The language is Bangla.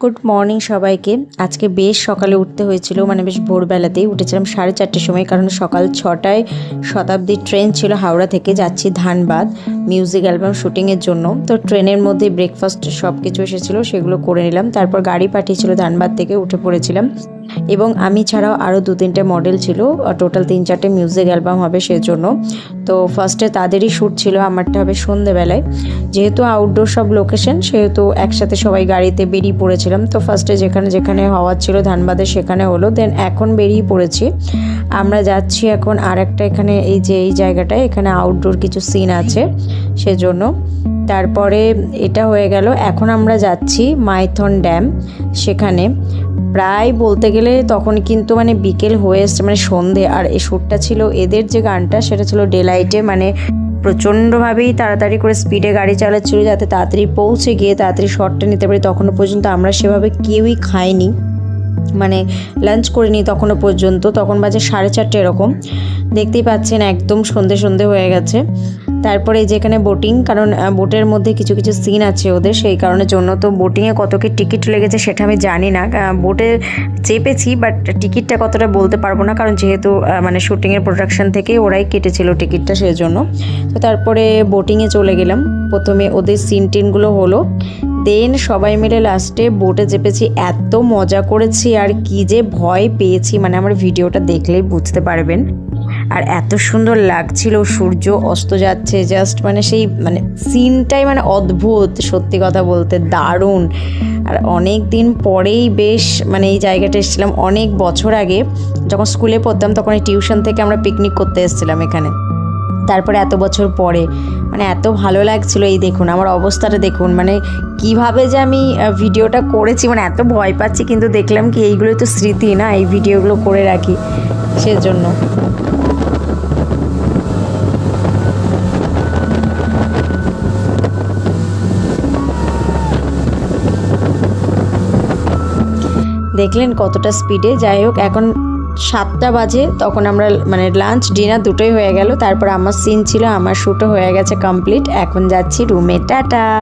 গুড মর্নিং সবাইকে। আজকে বেশ সকালে উঠতে হয়েছিল, মানে বেশ ভোরবেলাতেই উঠেছিলাম 4:30 সময়, কারণ সকাল 6টায় শতাব্দী ট্রেন ছিল হাওড়া থেকে, যাচ্ছি ধানবাদ মিউজিক অ্যালবাম শ্যুটিংয়ের জন্য। তো ট্রেনের মধ্যে ব্রেকফাস্ট সব কিছু এসেছিলো, সেগুলো করে নিলাম। তারপর গাড়ি পাঠিয়েছিল ধানবাদ থেকে, উঠে পড়েছিলাম। এবং আমি ছাড়াও আরও 2-3টে মডেল ছিল, টোটাল 3-4টে মিউজিক অ্যালবাম হবে সেজন্য। তো ফার্স্টে তাদেরই শ্যুট ছিল, আমারটা হবে সন্ধেবেলায়। যেহেতু আউটডোর সব লোকেশন, সেহেতু একসাথে সবাই গাড়িতে বেরিয়ে পড়েছিলাম। তো ফার্স্টে যেখানে যেখানে হওয়ার ছিল ধানবাদে সেখানে হলো, দেন এখন বেরিয়ে পড়েছি। আমরা যাচ্ছি এখন আর একটা, এখানে এই যে এই জায়গাটায়, এখানে আউটডোর কিছু সিন আছে সেজন্য। তারপরে এটা হয়ে গেল, এখন আমরা যাচ্ছি মাইথন ড্যাম। সেখানে প্রায় বলতে গেলে তখন কিন্তু মানে বিকেল হয়ে এসছে, মানে সন্ধে। আর এই শ্যুটটা ছিল, এদের যে গানটা সেটা ছিল ডে লাইটে, মানে প্রচণ্ডভাবেই তাড়াতাড়ি করে স্পিডে গাড়ি চালাচ্ছিল যাতে তাড়াতাড়ি পৌঁছে গিয়ে তাড়াতাড়ি শটটা নিতে পারি। তখনও পর্যন্ত আমরা সেভাবে কেউই খাইনি, মানে লাঞ্চ করিনি তখনও পর্যন্ত। তখন বাজে 4:30 এরকম, দেখতেই পাচ্ছেন একদম সন্ধে সন্ধে হয়ে গেছে। তারপরে যেখানে বোটিং, কারণ বোটের মধ্যে কিছু কিছু সিন আছে ওদের, সেই কারণের জন্য। তো বোটিংয়ে কত কি টিকিট লেগেছে সেটা আমি জানি না, বোটে চেপেছি, বাট টিকিটটা কতটা বলতে পারবো না, কারণ যেহেতু মানে শ্যুটিংয়ের প্রোডাকশন থেকে ওরাই কেটেছিল টিকিটটা, সেই জন্য। তো তারপরে বোটিংয়ে চলে গেলাম। প্রথমে ওদের সিন টিনগুলো হলো, দেন সবাই মিলে লাস্টে বোটে চেপেছি। এত মজা করেছি আর কি যে ভয় পেয়েছি, মানে আমার ভিডিওটা দেখলেই বুঝতে পারবেন। আর এত সুন্দর লাগছিল, সূর্য অস্ত যাচ্ছে, জাস্ট মানে সেই মানে সিনটাই মানে অদ্ভুত, সত্যি কথা বলতে দারুণ। আর অনেক দিন পরেই বেশ মানে এই জায়গাটা এসেছিলাম, অনেক বছর আগে যখন স্কুলে পড়তাম, তখন এই টিউশন থেকে আমরা পিকনিক করতে এসেছিলাম এখানে। তারপরে এত বছর পরে মানে এত ভালো লাগছিল। এই দেখুন আমার অবস্থাটা দেখুন, মানে কিভাবে যে আমি ভিডিওটা করেছি, মানে এত ভয় পাচ্ছি, কিন্তু দেখলাম কি এইগুলোই তো স্মৃতি না, এই ভিডিওগুলো করে রাখি সেজন্য। দেখলেন কতটা স্পিডে। যাই হোক, এখন 7টা বাজে, তখন আমরা মানে লাঞ্চ ডিনার দুটোই হয়ে গেল। তারপর আমার সিন ছিল, আমার শ্যুটও হয়ে গেছে কমপ্লিট। এখন যাচ্ছি রুমে, টাটা।